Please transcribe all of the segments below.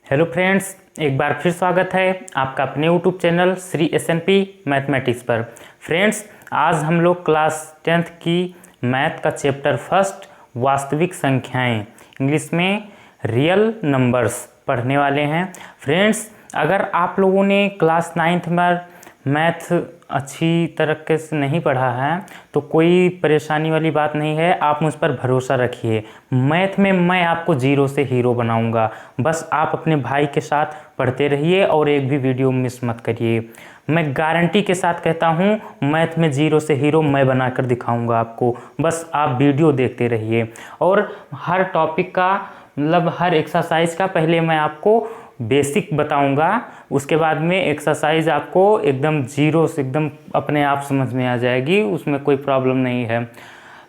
Hello friends, एक बार फिर स्वागत है आपका अपने YouTube channel Shri S&P mathematics पर। फ्रेंड्स, आज हम लोग क्लास 10th की मैथ का चैप्टर फर्स्ट वास्तविक संख्याएं इंग्लिश में रियल नंबर्स पढ़ने वाले हैं। फ्रेंड्स, अगर आप लोगों ने क्लास 9th में मैथ अच्छी तरीके से नहीं पढ़ा है तो कोई परेशानी वाली बात नहीं है, आप मुझ पर भरोसा रखिए। मैथ में मैं आपको जीरो से हीरो बनाऊंगा। बस आप अपने भाई के साथ पढ़ते रहिए और एक भी वीडियो मिस मत करिए। मैं गारंटी के साथ कहता हूँ, मैथ में जीरो से हीरो मैं बनाकर दिखाऊंगा आपको। बस आप वीडियो देखते रहिए और हर टॉपिक का मतलब हर एक्सरसाइज का पहले मैं आपको बेसिक बताऊंगा, उसके बाद में एक्सरसाइज आपको एकदम जीरो से एकदम अपने आप समझ में आ जाएगी, उसमें कोई प्रॉब्लम नहीं है।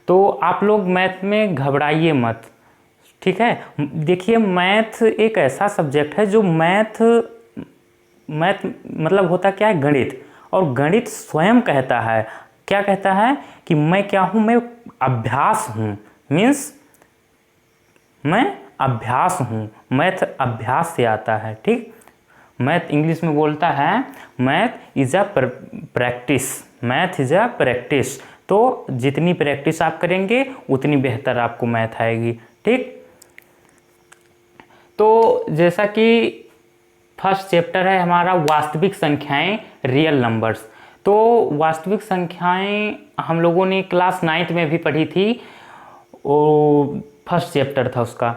तो आप लोग मैथ में घबराइए मत, ठीक है। देखिए, मैथ एक ऐसा सब्जेक्ट है जो मैथ मतलब होता क्या है, गणित। और गणित स्वयं कहता है, क्या कहता है कि मैं क्या हूँ, मैं अभ्यास हूँ। मीन्स मैं अभ्यास हूँ, मैथ अभ्यास से आता है, ठीक। मैथ इंग्लिश में बोलता है math is a practice, math is a practice. तो जितनी प्रैक्टिस आप करेंगे उतनी बेहतर आपको मैथ आएगी, ठीक। तो जैसा कि फर्स्ट चैप्टर है हमारा वास्तविक संख्याएं रियल नंबर्स। तो वास्तविक संख्याएं हम लोगों ने क्लास 9th में भी पढ़ी थी, वो फर्स्ट चैप्टर था उसका।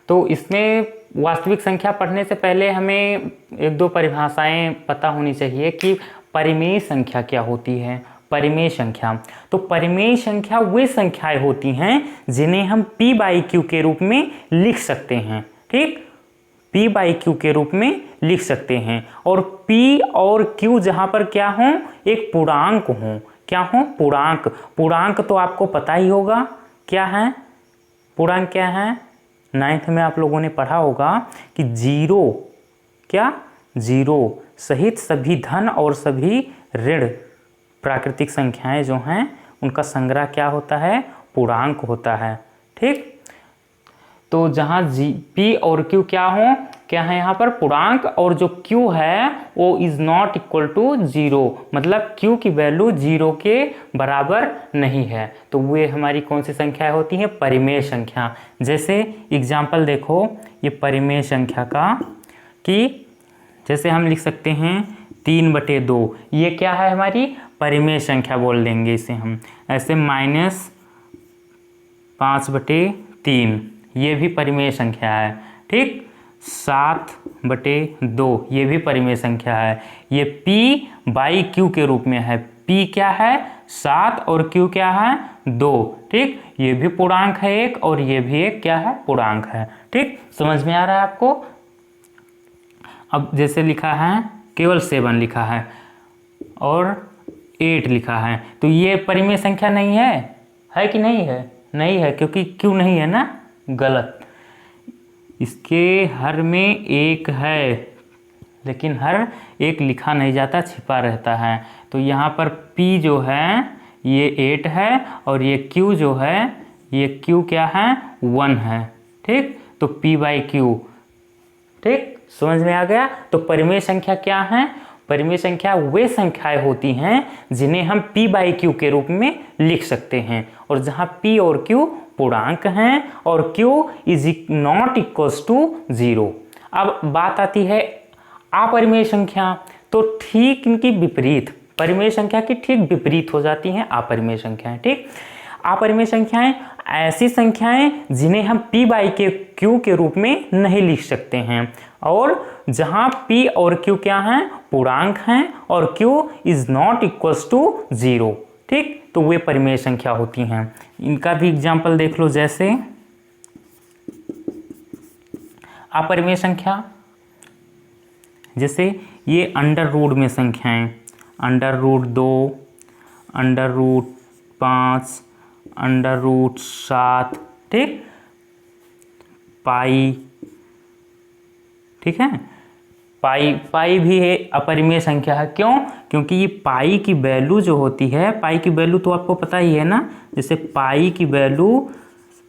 तो इसमें वास्तविक संख्या पढ़ने से पहले हमें एक दो परिभाषाएं पता होनी चाहिए कि परिमेय संख्या क्या होती है। परिमेय संख्या, तो परिमेय संख्या वे संख्याएं होती हैं जिन्हें हम p/q के रूप में लिख सकते हैं, ठीक। p/q के रूप में लिख सकते हैं और p और q जहां पर क्या हो, एक पूर्णांक हो। क्या हो? पूर्णांक। पूर्णांक तो आपको पता ही होगा क्या है। पूर्णांक क्या है? 9th में आप लोगों ने पढ़ा होगा कि जीरो, क्या, जीरो सहित सभी धन और सभी ऋण प्राकृतिक संख्याएं जो हैं उनका संग्रह क्या होता है, पूर्णांक होता है, ठीक। तो जहाँ p और q क्या है यहाँ पर पूर्णांक, और जो q है वो is not equal to zero, मतलब q की वैल्यू जीरो के बराबर नहीं है। तो वे हमारी कौन सी संख्याएं होती हैं, परिमेय संख्या। जैसे एग्जाम्पल देखो ये परिमेय संख्या का, कि जैसे हम लिख सकते हैं 3/2, ये क्या है हमारी परिमेय संख्या बोल देंगे इसे हम। ऐसे -5/3 ये भी परिमेय संख्या है, ठीक। 7/2 ये भी परिमेय संख्या है। ये p/q के रूप में है। p क्या है 7 और q क्या है 2, ठीक। ये भी पूर्णांक है एक और ये भी एक क्या है, पूर्णांक है, ठीक। समझ में आ रहा है आपको। अब जैसे लिखा है केवल 7 लिखा है और 8 लिखा है, तो ये परिमेय संख्या नहीं है कि नहीं है? नहीं है, क्योंकि q नहीं है ना, गलत। इसके हर में एक है लेकिन हर एक लिखा नहीं जाता, छिपा रहता है। तो यहाँ पर p जो है ये 8 है और ये q जो है ये q क्या है 1 है, ठीक। तो p/q, ठीक, समझ में आ गया। तो परिमेय संख्या क्या है, परिमेय संख्या वे संख्याएं होती हैं जिन्हें हम p/q के रूप में लिख सकते हैं, और जहां p और q पूर्णांक हैं और q is not equals to zero. अब बात आती है अपरिमेय संख्या, तो ठीक इनकी विपरीत, परिमेय संख्या की ठीक विपरीत हो जाती हैं अपरिमेय संख्याएं, ठीक। अपरिमेय संख्याएं ऐसी संख्याएं जिन्हें हम p/q के रूप में नहीं लिख सकते हैं, और जहां p और q क्या हैं, पूर्णांक हैं और q is not equals to zero, ठीक। तो वे परिमेय संख्या होती हैं। इनका भी एग्जाम्पल देख लो। जैसे अपरिमेय संख्या, जैसे ये अंडर रूट में संख्याएं, √2, √5, √7, ठीक, पाई, ठीक है। पाई भी है अपरिमेय संख्या है। क्यों? क्योंकि ये पाई की वैल्यू जो होती है, पाई की वैल्यू तो आपको पता ही है ना। जैसे पाई की वैल्यू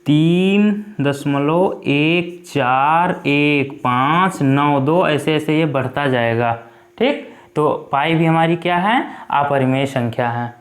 3.141592 ऐसे ऐसे ये बढ़ता जाएगा। ठीक, तो पाई भी हमारी क्या है, अपरिमेय संख्या है।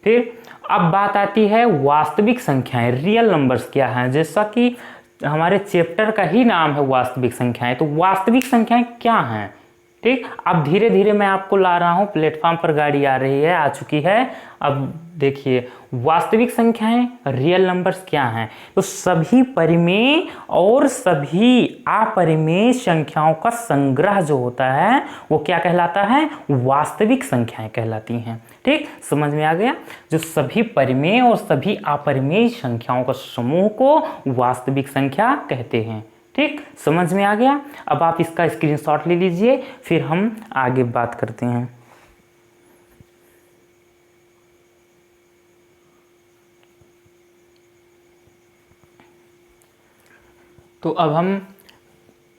फिर अब बात आती है वास्तविक संख्याएं, रियल नंबर्स क्या हैं। जैसा कि हमारे चैप्टर का ही नाम है वास्तविक संख्याएं, तो वास्तविक संख्याएं क्या हैं। ठीक, अब धीरे धीरे मैं आपको ला रहा हूँ, प्लेटफॉर्म पर गाड़ी आ रही है, आ चुकी है। अब देखिए वास्तविक संख्याएं, रियल नंबर्स क्या हैं। तो सभी परिमेय और सभी अपरिमेय संख्याओं का संग्रह जो होता है वो क्या कहलाता है, वास्तविक संख्याएं कहलाती हैं। ठीक, समझ में आ गया। जो सभी परिमेय और सभी अपरिमेय संख्याओं का समूह को वास्तविक संख्या कहते हैं। ठीक, समझ में आ गया। अब आप इसका स्क्रीनशॉट ले लीजिए, फिर हम आगे बात करते हैं। तो अब हम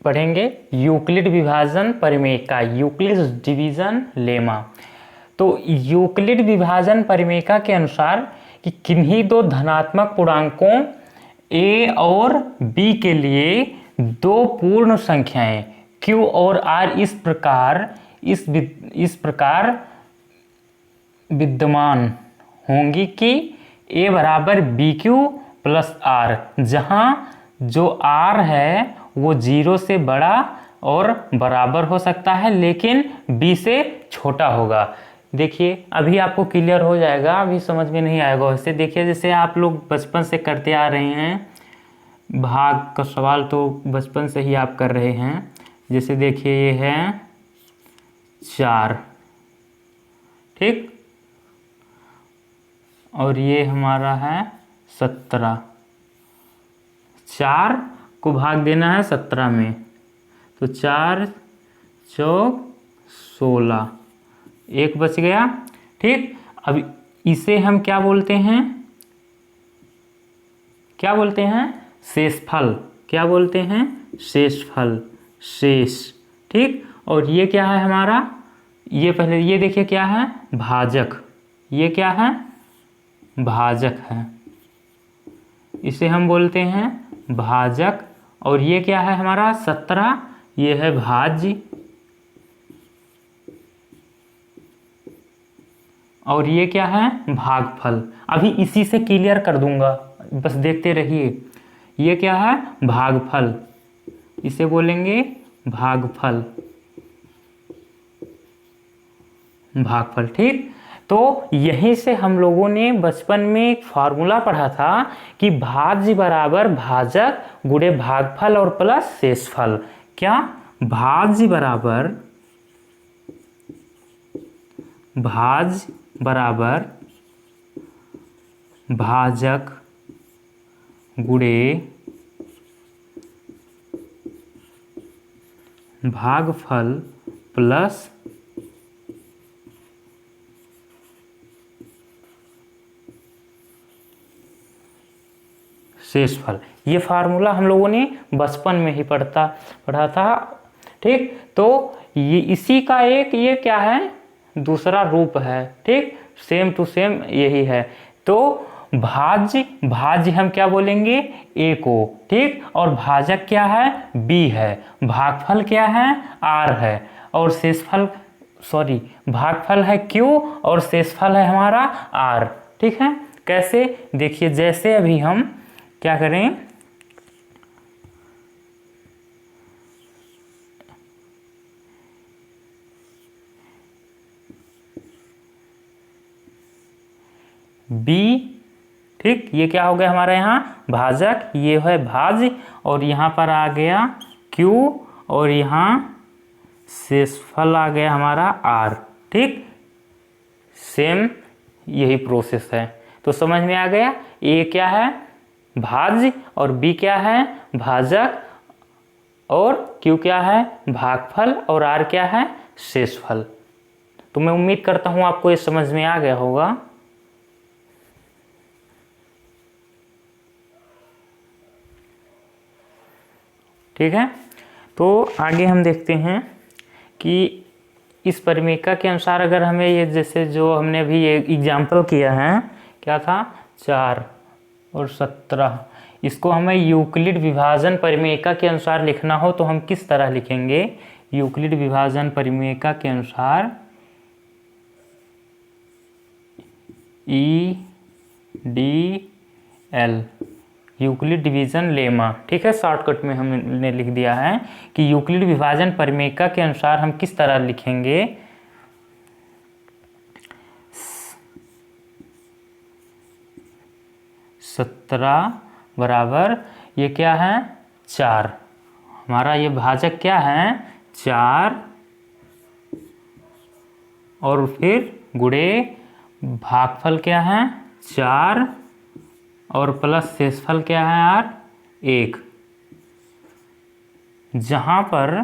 पढ़ेंगे यूक्लिड विभाजन परिमेय का, यूक्लिड डिवीजन लेमा। तो यूक्लिड विभाजन परिमेय के अनुसार कि किन्हीं दो धनात्मक पूर्णांकों a और b के लिए दो पूर्ण संख्याएं q और r इस प्रकार विद्यमान होंगी कि a बराबर BQ प्लस r, जहां जो r है वो 0 से बड़ा और बराबर हो सकता है लेकिन b से छोटा होगा। देखिए अभी आपको क्लियर हो जाएगा, अभी समझ में नहीं आएगा वैसे। देखिए जैसे आप लोग बचपन से करते आ रहे हैं, भाग का सवाल तो बचपन से ही आप कर रहे हैं। जैसे देखिए ये है 4, ठीक, और ये हमारा है 17। 4 को भाग देना है 17 में, तो 4 चौक 16, एक बच गया। ठीक, अब इसे हम क्या बोलते हैं, क्या बोलते हैं, शेषफल। क्या बोलते हैं, शेषफल, शेष। ठीक, और ये क्या है हमारा, ये पहले ये देखिए क्या है, भाजक। ये क्या है, भाजक है, इसे हम बोलते हैं भाजक। और ये क्या है हमारा 17, ये है भाज्य। और ये क्या है, भागफल। अभी इसी से क्लियर कर दूंगा, बस देखते रहिए। ये क्या है, भागफल, इसे बोलेंगे भागफल, भागफल। ठीक, तो यहीं से हम लोगों ने बचपन में एक फार्मूला पढ़ा था कि भाज्य बराबर भाजक गुणे भागफल और प्लस शेषफल। क्या, भाज्य बराबर भाजक गुणे भागफल प्लस शेषफल। ये फार्मूला हम लोगों ने बचपन में ही पढ़ा था। ठीक, तो ये इसी का एक ये क्या है, दूसरा रूप है। ठीक, सेम टू सेम यही है। तो भाज्य हम क्या बोलेंगे, a को। ठीक, और भाजक क्या है, b है। भागफल क्या है, r है। और शेषफल, सॉरी, भागफल है q और शेषफल है हमारा r। ठीक है, कैसे, देखिए जैसे अभी हम क्या करें, b, ठीक, ये क्या हो गया हमारे यहाँ भाजक, ये है भाज्य, और यहाँ पर आ गया q, और यहाँ शेषफल आ गया हमारा r। ठीक, सेम यही प्रोसेस है। तो समझ में आ गया, a क्या है, भाज्य, और b क्या है, भाजक, और q क्या है, भागफल, और r क्या है, शेषफल। तो मैं उम्मीद करता हूँ आपको ये समझ में आ गया होगा। ठीक है, तो आगे हम देखते हैं कि इस परिमेय के अनुसार अगर हमें ये, जैसे जो हमने अभी ये एग्जाम्पल किया है, क्या था, 4, और 17। इसको हमें यूक्लिड विभाजन परिमेयिका के अनुसार लिखना हो तो हम किस तरह लिखेंगे? यूक्लिड विभाजन परिमेयिका के अनुसार EDL, यूक्लिड डिवीजन लेमा, ठीक है। शॉर्टकट में हमने लिख दिया है कि यूक्लिड विभाजन परिमेयिका के अनुसार हम किस तरह लिखेंगे? 17 बराबर ये क्या है? 4। हमारा ये भाजक क्या है? 4, और फिर गुणे भागफल क्या है? 4, और प्लस शेषफल क्या है यार? 1। जहां पर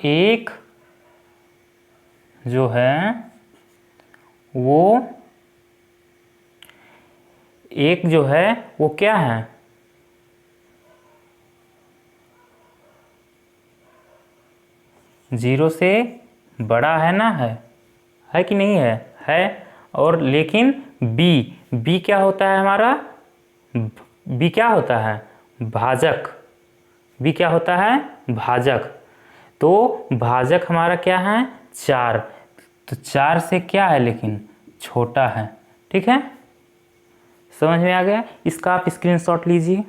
एक जो है वो क्या है? 0 से बड़ा है ना, है कि नहीं है? है। और लेकिन बी क्या होता है हमारा? बी क्या होता है? भाजक। बी क्या होता है? भाजक। तो भाजक हमारा क्या है? 4। तो 4 से क्या है लेकिन? छोटा है, ठीक है। समझ में आ गया? इसका आप स्क्रीनशॉट लीजिए।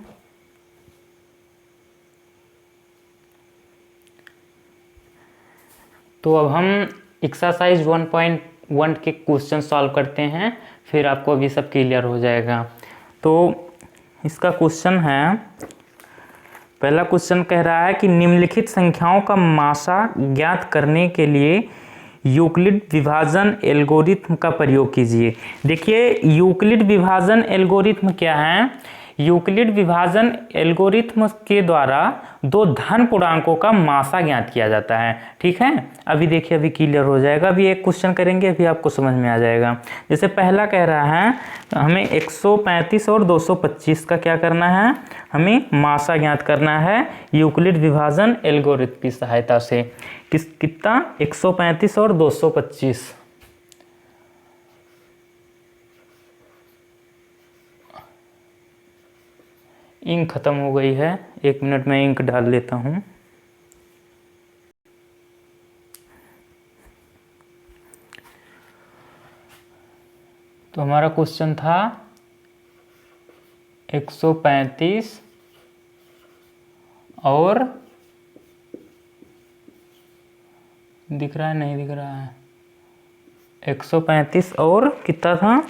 तो अब हम एक्सरसाइज 1.1 के क्वेश्चन सॉल्व करते हैं, फिर आपको अभी सब क्लियर हो जाएगा। तो इसका क्वेश्चन है, पहला क्वेश्चन कह रहा है कि निम्नलिखित संख्याओं का मासा ज्ञात करने के लिए यूक्लिड विभाजन एल्गोरिथम का प्रयोग कीजिए। देखिए, यूक्लिड विभाजन एल्गोरिथम क्या है? यूक्लिड विभाजन एल्गोरिथम के द्वारा दो धन पूर्णांकों का मासा ज्ञात किया जाता है, ठीक है। अभी देखिए, अभी क्लियर हो जाएगा। अभी एक क्वेश्चन करेंगे, अभी आपको समझ में आ जाएगा। जैसे पहला कह रहा है हमें 135 और 225 का क्या करना है? हमें मासा ज्ञात करना है यूक्लिड विभाजन एल्गोरिथम की सहायता से। कितना? 135 और 225। इंक खत्म हो गई है, 1 मिनट में इंक डाल लेता हूं। तो हमारा क्वेश्चन था 135 और दिख रहा है, नहीं दिख रहा है, 135 और कितना था?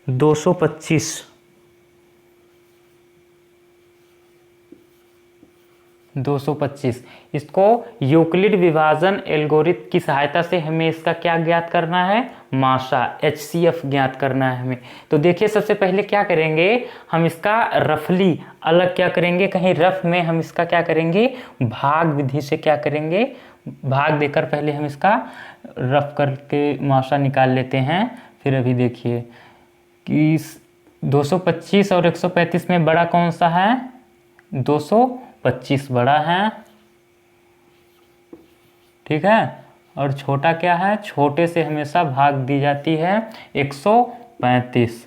225। 225। इसको यूक्लिड विभाजन एल्गोरिथम की सहायता से हमें इसका क्या ज्ञात करना है? मासा, HCF ज्ञात करना है हमें। तो देखिए, सबसे पहले क्या करेंगे हम? इसका रफली अलग क्या करेंगे? कहीं रफ में हम इसका क्या करेंगे? भाग विधि से क्या करेंगे? भाग देकर पहले हम इसका रफ करके मासा निकाल लेते हैं। फिर अभी देखिए कि 225 और 135 में बड़ा कौन सा है? 225 बड़ा है, ठीक है। और छोटा क्या है? छोटे से हमेशा भाग दी जाती है 135,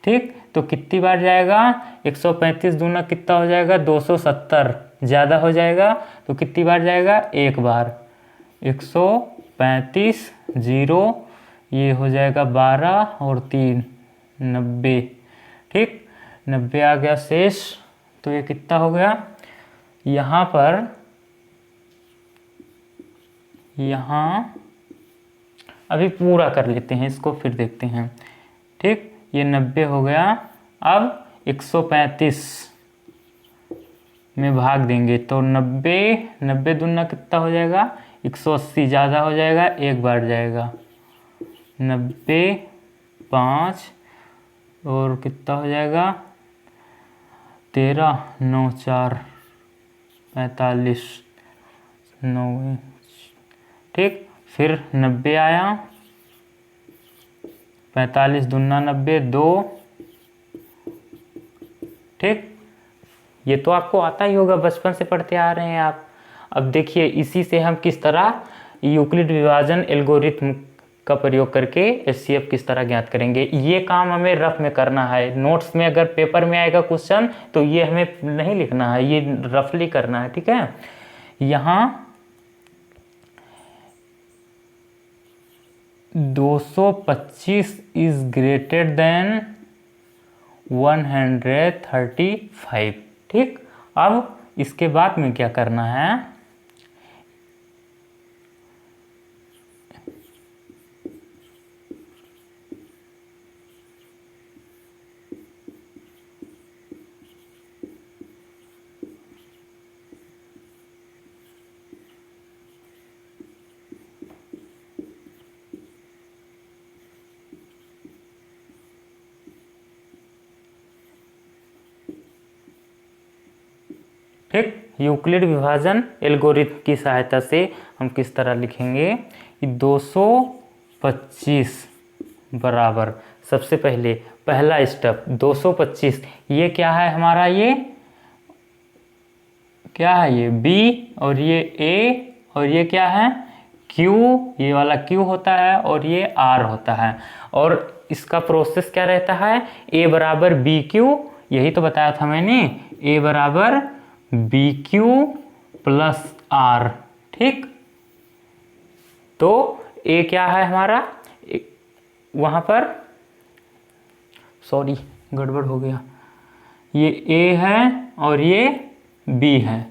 ठीक। तो कितनी बार जाएगा? 135 दूना कितना हो जाएगा? 270। ज़्यादा हो जाएगा तो कितनी बार जाएगा? 1 बार। 135 0, ये हो जाएगा 12 और 3 90, ठीक। 90 आ गया शेष। तो ये कितना हो गया? यहाँ पर, यहाँ अभी पूरा कर लेते हैं इसको, फिर देखते हैं, ठीक। ये 90 हो गया। अब 135 में भाग देंगे तो 90 दूना कितना हो जाएगा? 180। ज़्यादा हो जाएगा, 1 बार जाएगा। 90 5 और कितना हो जाएगा? 13 9 4 45 9, ठीक। फिर 90 आया, 45 दूना 90 2, ठीक। ये तो आपको आता ही होगा, बचपन से पढ़ते आ रहे हैं आप। अब देखिए, इसी से हम किस तरह यूक्लिड विभाजन एल्गोरिथम का प्रयोग करके HCF किस तरह ज्ञात करेंगे। ये काम हमें रफ में करना है। नोट्स में अगर पेपर में आएगा क्वेश्चन तो ये हमें नहीं लिखना है, ये रफली करना है, ठीक है। यहाँ 225 इज ग्रेटर देन 135, ठीक। अब इसके बाद में क्या करना है, ठीक। यूक्लिड विभाजन एल्गोरिथम की सहायता से हम किस तरह लिखेंगे, 225 बराबर, सबसे पहले पहला स्टेप 225, ये क्या है हमारा, ये क्या है, ये B और ये A और ये क्या है Q, ये वाला Q होता है और ये R होता है। और इसका प्रोसेस क्या रहता है, A बराबर BQ, यही तो बताया था मैंने, A बराबर BQ प्लस R, ठीक। तो A क्या है हमारा, वहाँ पर सॉरी गड़बड़ हो गया, ये A है और ये B है,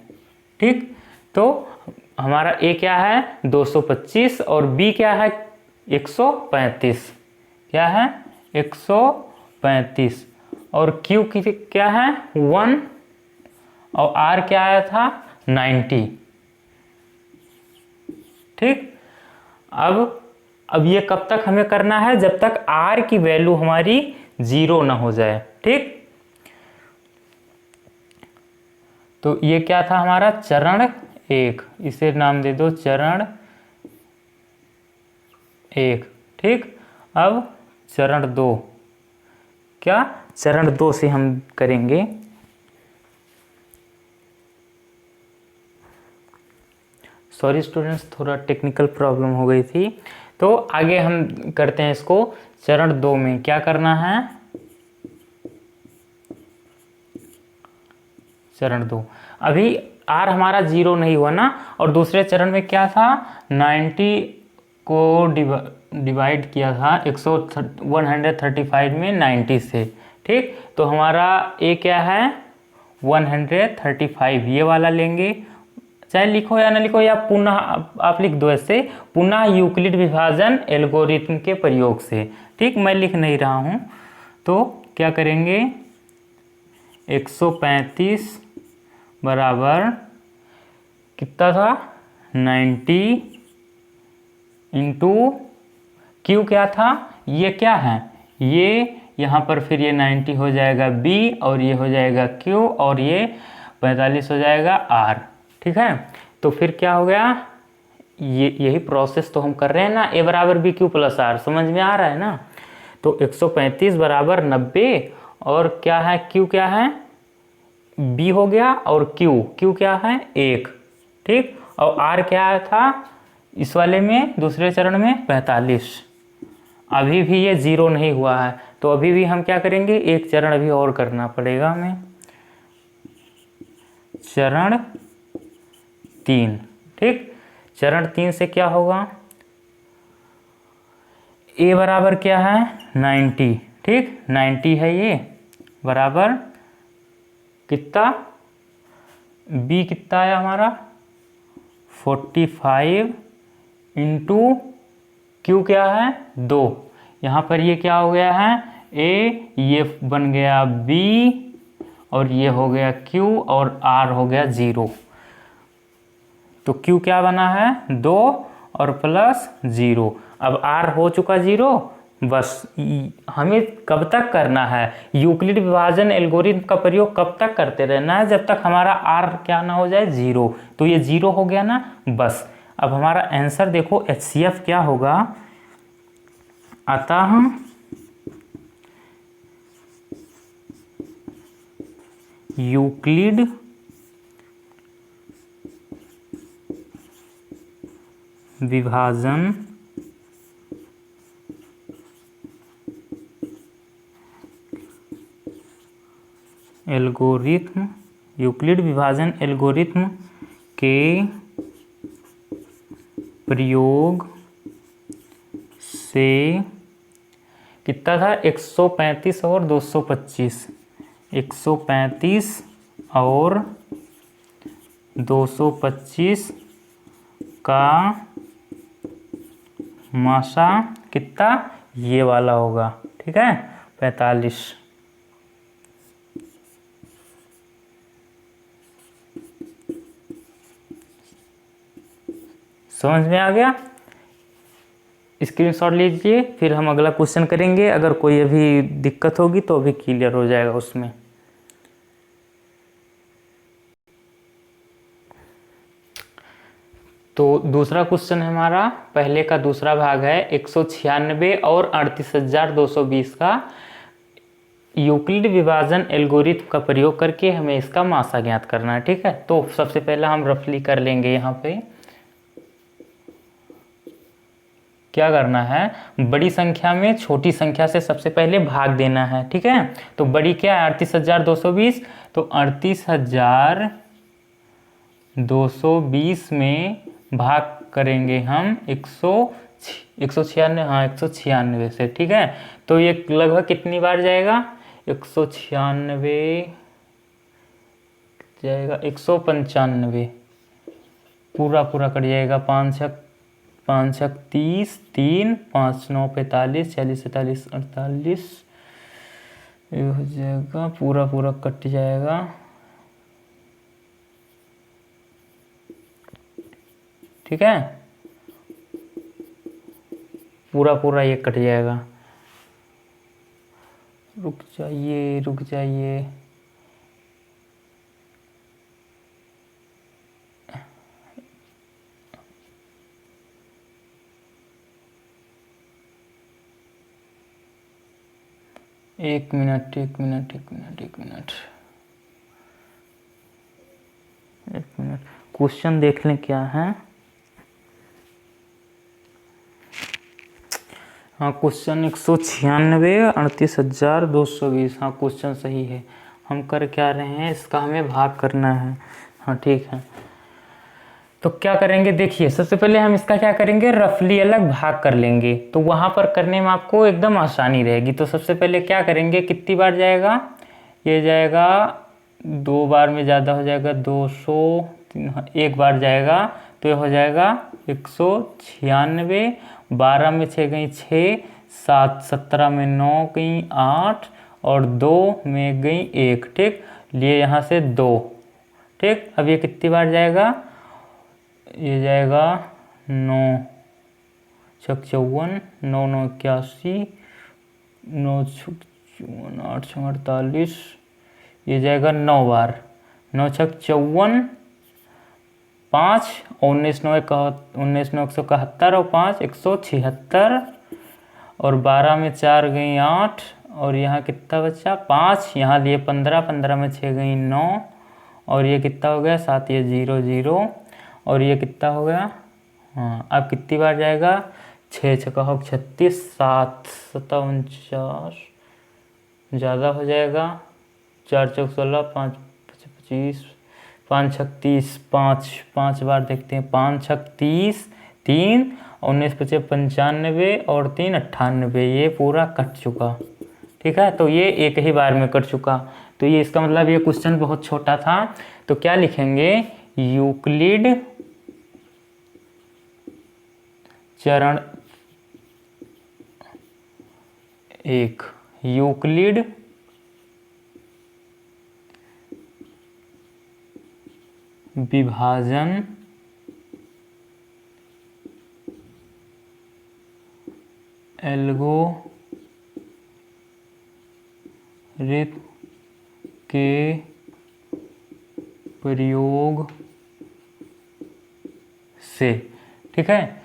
ठीक। तो हमारा A क्या है 225 और B क्या है 135, क्या है 135, और Q की क्या है 1 और R क्या आया था 90, ठीक। अब ये कब तक हमें करना है, जब तक R की वैल्यू हमारी 0 ना हो जाए, ठीक। तो ये क्या था हमारा चरण 1, इसे नाम दे दो चरण 1, ठीक। अब चरण 2, क्या चरण 2 से हम करेंगे, सॉरी स्टूडेंट्स थोड़ा टेक्निकल प्रॉब्लम हो गई थी। तो आगे हम करते हैं इसको चरण 2 में क्या करना है, चरण 2, अभी R हमारा 0 नहीं हुआ ना, और दूसरे चरण में क्या था 90 को डिवाइड किया था 135 में 90 से, ठीक। तो हमारा A क्या है 135, ये वाला लेंगे, चाहे लिखो या ना लिखो, या पुनः आप लिख दो ऐसे, पुनः यूक्लिड विभाजन एल्गोरिथम के प्रयोग से, ठीक। मैं लिख नहीं रहा हूँ, तो क्या करेंगे 135 बराबर कितना था 90 इंटू Q क्या था, ये क्या है, ये यहाँ पर फिर ये 90 हो जाएगा B और ये हो जाएगा Q और ये 45 हो जाएगा R, ठीक है। तो फिर क्या हो गया, यही प्रोसेस तो हम कर रहे हैं ना, A बराबर BQ प्लस R, समझ में आ रहा है ना। तो 135 बराबर 90 और क्या है Q क्या है B हो गया, और Q क्या है 1, ठीक। और R क्या आया था इस वाले में दूसरे चरण में 45, अभी भी ये 0 नहीं हुआ है, तो अभी भी हम क्या करेंगे, एक चरण अभी और करना पड़ेगा हमें, चरण 3, ठीक। चरण 3 से क्या होगा, A बराबर क्या है 90, ठीक, 90 है ये, बराबर कितना B कितना आया हमारा 45 इंटू Q क्या है 2, यहाँ पर ये क्या हो गया है A, ये बन गया B और ये हो गया Q और R हो गया 0, तो Q क्या बना है 2 और प्लस 0, अब R हो चुका 0। बस हमें कब तक करना है, यूक्लिड विभाजन एल्गोरिथम का प्रयोग कब तक करते रहना है, जब तक हमारा R क्या ना हो जाए 0। तो ये 0 हो गया ना, बस अब हमारा आंसर देखो HCF क्या होगा, अतः यूक्लिड विभाजन एल्गोरिथम, यूक्लिड विभाजन एल्गोरिथम के प्रयोग से कितना था 135 और 225, 135 और 225 का मासा कितना ये वाला होगा, ठीक है 45। समझ में आ गया? स्क्रीनशॉट लीजिए, फिर हम अगला क्वेश्चन करेंगे। अगर कोई अभी दिक्कत होगी तो अभी क्लियर हो जाएगा उसमें। तो दूसरा क्वेश्चन है हमारा, पहले का दूसरा भाग है 196 और 38,220 का यूक्लिड विभाजन एल्गोरिथम का प्रयोग करके हमें इसका मासा ज्ञात करना है, ठीक है। तो सबसे पहले हम रफली कर लेंगे। यहाँ पे क्या करना है, बड़ी संख्या में छोटी संख्या से सबसे पहले भाग देना है, ठीक है। तो बड़ी क्या है 38,220, तो 38,220 में भाग करेंगे हम 196, हाँ 196 से, ठीक है। तो ये लगभग कितनी बार जाएगा, 196 जाएगा 195, पूरा कट जाएगा। 5 छक 30, 3 5 9 45, 46 47 48, ये हो जाएगा, पूरा कट जाएगा। ठीक है, पूरा ये कट जाएगा। रुक जाइए। एक मिनट क्वेश्चन देख लें क्या है। हाँ क्वेश्चन 196 38,220, हाँ क्वेश्चन सही है। हम कर क्या रहे हैं, इसका हमें भाग करना है। हाँ ठीक है, तो क्या करेंगे देखिए, सबसे पहले हम इसका क्या करेंगे, रफली अलग भाग कर लेंगे। तो वहाँ पर करने में आपको एकदम आसानी रहेगी। तो सबसे पहले क्या करेंगे, कितनी बार जाएगा, ये जाएगा 2 बार में ज़्यादा हो जाएगा 200, 1 बार जाएगा तो ये हो जाएगा 196। 12 में 6 गई 6, 7 17 में 9 गई 8 और 2 में गई 1, ठीक, लिए यहाँ से 2, ठीक। अब ये कितनी बार जाएगा, ये जाएगा 9 छक 54, 9 9 81, 9 छक 54, 8 छक 48, ये जाएगा 9 बार। 9 छक 54, 5 19 9 171 और 5 176 और 12 में 4 गई 8 और यहाँ कितना बचा 5, यहाँ लिए 15, 15 में 6 गई 9 और ये कितना हो गया 7, ये 0 0 और ये कितना हो गया, हाँ अब कितनी बार जाएगा, 6 छक्का 36, 7 7 49, ज़्यादा हो जाएगा, 4 चौक 16, 5 25, 5 छक 30, 5 बार देखते हैं, 5 छक 30, 3 19 25 95 और 3 98, ये पूरा कट चुका, ठीक है। तो ये एक ही बार में कट चुका। तो ये इसका मतलब ये क्वेश्चन बहुत छोटा था। तो क्या लिखेंगे, यूक्लिड चरण 1, यूक्लिड विभाजन एल्गोरिथम के प्रयोग से, ठीक है।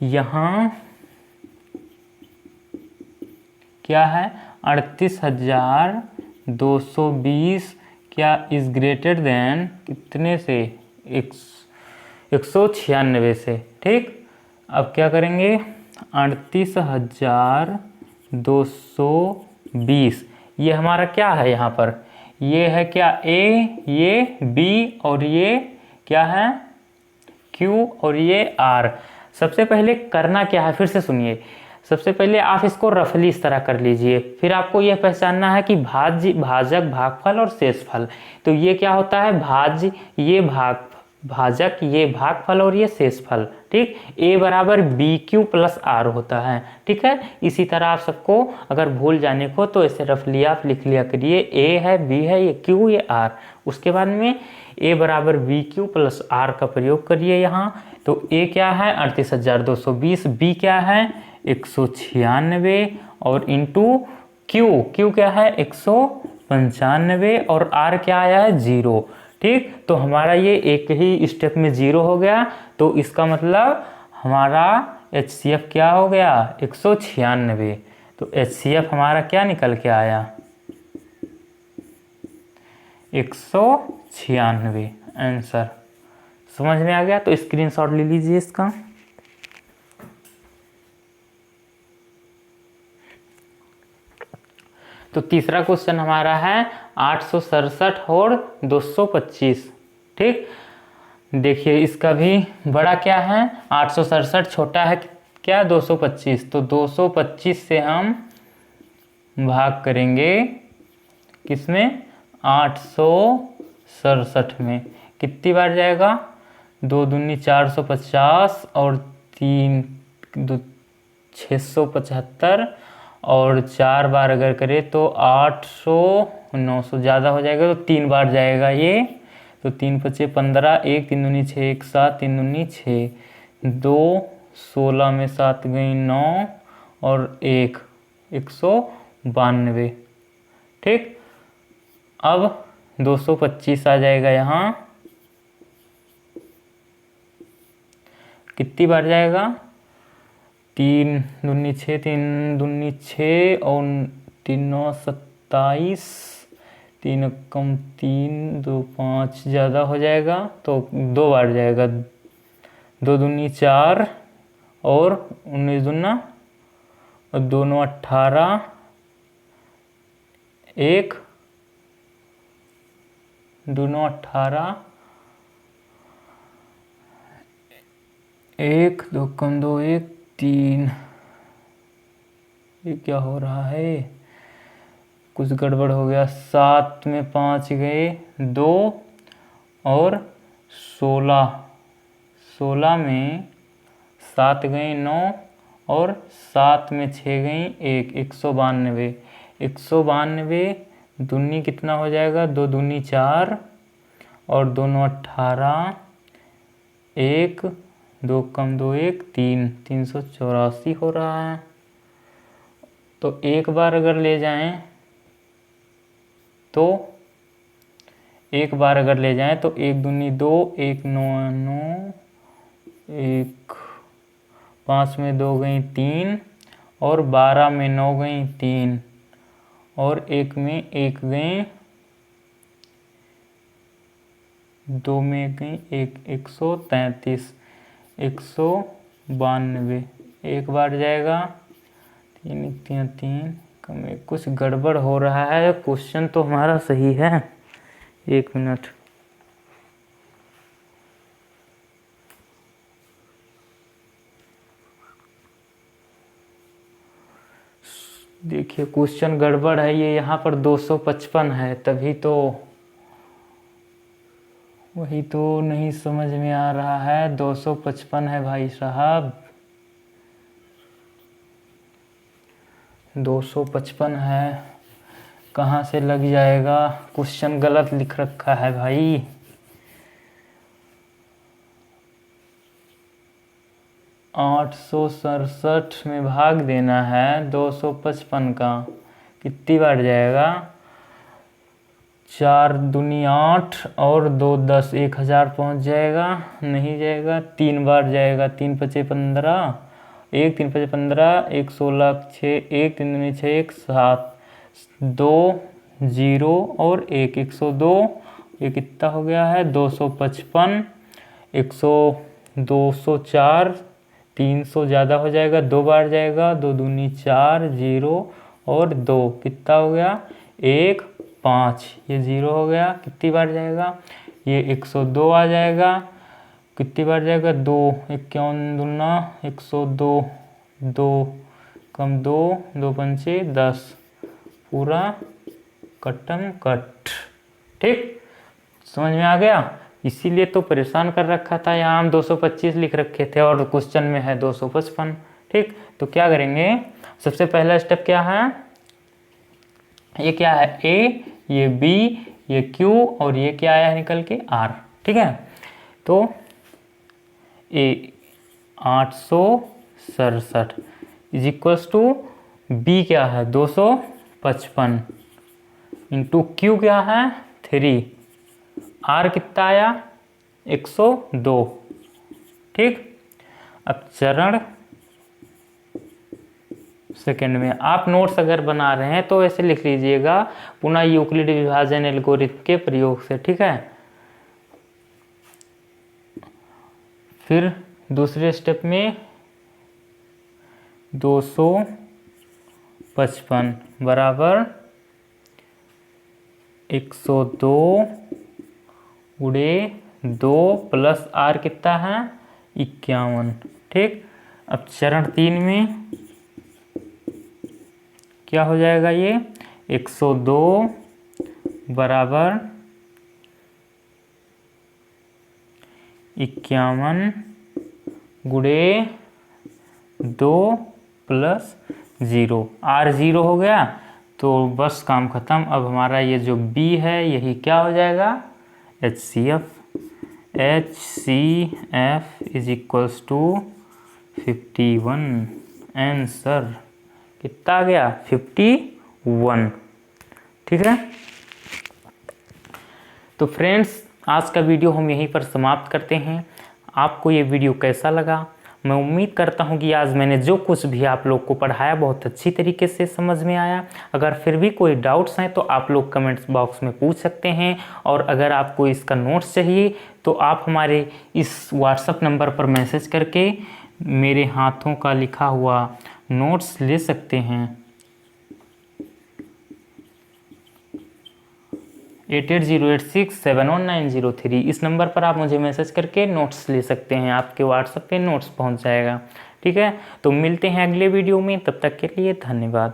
यहाँ क्या है 38,220 क्या इज ग्रेटर देन कितने से 196 से, ठीक। अब क्या करेंगे 38,220 ये हमारा क्या है, यहाँ पर ये है क्या ए, ये बी और ये क्या है क्यू और ये आर। सबसे पहले करना क्या है, फिर से सुनिए। सबसे पहले आप इसको रफली इस तरह कर लीजिए, फिर आपको यह पहचानना है कि भाज्य, भाजक, भागफल और शेषफल। तो ये क्या होता है, भाज्य, ये भाजक, ये भागफल और ये शेषफल। ठीक, ए बराबर बी क्यू प्लस आर होता है। ठीक है, इसी तरह आप सबको अगर भूल जाने को तो ऐसे रफली आप लिख लिया करिए, ए है, बी है, ये क्यू, ये आर। उसके बाद में ए बराबर बी क्यू प्लस आर का प्रयोग करिए यहाँ। तो ए क्या है 38,220, बी क्या है 196 और इंटू क्यू, क्यू क्या है 195 और आर क्या आया है 0। ठीक, तो हमारा ये एक ही स्टेप में 0 हो गया, तो इसका मतलब हमारा HCF क्या हो गया 196। तो HCF हमारा क्या निकल के आया 196 आंसर। समझ में आ गया, तो स्क्रीनशॉट ले लीजिए इसका। तो तीसरा क्वेश्चन हमारा है 867 और 225। ठीक, देखिए इसका भी बड़ा क्या है 867, छोटा है क्या 225। तो 225 से हम भाग करेंगे किसमें 867 में। कितनी बार जाएगा, 2 दूनी 450 और 3 दो 675 और 4 बार अगर करें तो 800 900 ज़्यादा हो जाएगा, तो 3 बार जाएगा ये। तो 3 पचे 15, 1 3 दूनी 6, 1 7, 3 दूनी 6, 2 16 में 7 गई 9 और 1 192। ठीक, अब 225 आ जाएगा यहाँ, कितनी बार जाएगा 3 दूनी 6, 3 दूनी 6 और 3 9 27, 3 कम 3 2 5 ज़्यादा हो जाएगा, तो 2 बार जाएगा। 2 दूनी 4 और 19 दूना और दोनों 18, 1 दोनों 18, 1 2 कम 2 1 3। ये क्या हो रहा है, कुछ गड़बड़ हो गया। 7 में 5 गए 2 और 16 में 7 गई 9 और 7 में 6 गई 1 192। 192 दूनी कितना हो जाएगा, 2 दूनी 4 और दोनों 18, 1 2 कम 2 1 3, 384 हो रहा है। तो एक बार अगर ले जाएं तो 1 तो 1 दूनी 2, 1 9 9, 1 5 में 2 गई 3 और 12 में 9 गई 3 और 1 में 1 गई, 2 में गई 1 133, 192। एक बार जाएगा 3 3 कम, कुछ गड़बड़ हो रहा है। क्वेश्चन तो हमारा सही है, 1 मिनट। देखिए क्वेश्चन गड़बड़ है, ये यहाँ पर 255 है, तभी तो वही तो नहीं समझ में आ रहा है। 255 है भाई साहब, 255 है, कहाँ से लग जाएगा। क्वेश्चन गलत लिख रखा है भाई। आठ 867 में भाग देना है 255 का, कितनी बार जाएगा, 4 दूनी 8 और 2 10, 1000 पहुँच जाएगा, नहीं जाएगा। 3 बार जाएगा, 3 पचे 15, 1 3 पचे 15, 1 16 6, 1 3 दूनी 6 1 7, 2 0 और 1 102। ये कितना हो गया है 255, 100 204, 300 ज़्यादा हो जाएगा, 2 बार जाएगा, 2 दूनी 4 0 और 2 कितना हो गया 1 5, ये 0 हो गया, कितनी बार जाएगा, ये 102 आ जाएगा, कितनी बार जाएगा, 2, 51 दूना 102, 2 कम 2, 2 पंचे 10, पूरा कट्टम कट। ठीक, समझ में आ गया। इसीलिए तो परेशान कर रखा था, यहाँ हम 225 लिख रखे थे और क्वेश्चन में है 255। ठीक, तो क्या करेंगे, सबसे पहला स्टेप क्या है, ये क्या है A, ये B, ये Q और ये क्या आया है निकल के R। ठीक है, तो A 867 is equals to B क्या है 255 इंटू Q क्या है 3, R कितना आया 102। ठीक, अब चरण सेकेंड में आप नोट्स अगर बना रहे हैं तो ऐसे लिख लीजिएगा, पुनः यूक्लिड विभाजन एल्गोरिथम के प्रयोग से। ठीक है, फिर दूसरे स्टेप में 255 बराबर 102 गुणे 2 प्लस R कितना है 51। ठीक, अब चरण 3 में क्या हो जाएगा, ये 102 बराबर 51 गुणे 2 प्लस 0, R 0 हो गया तो बस काम खत्म। अब हमारा ये जो B है यही क्या हो जाएगा HCF, HCF is equals to 51, answer कितना आ गया 51। ठीक है, तो फ्रेंड्स आज का वीडियो हम यहीं पर समाप्त करते हैं। आपको ये वीडियो कैसा लगा, मैं उम्मीद करता हूँ कि आज मैंने जो कुछ भी आप लोग को पढ़ाया बहुत अच्छी तरीके से समझ में आया। अगर फिर भी कोई डाउट्स हैं तो आप लोग कमेंट्स बॉक्स में पूछ सकते हैं, और अगर आपको इसका नोट्स चाहिए तो आप हमारे इस व्हाट्सएप नंबर पर मैसेज करके मेरे हाथों का लिखा हुआ नोट्स ले सकते हैं। 8808671903 इस नंबर पर आप मुझे मैसेज करके नोट्स ले सकते हैं, आपके व्हाट्सएप पे नोट्स पहुंच जाएगा। ठीक है, तो मिलते हैं अगले वीडियो में, तब तक के लिए धन्यवाद।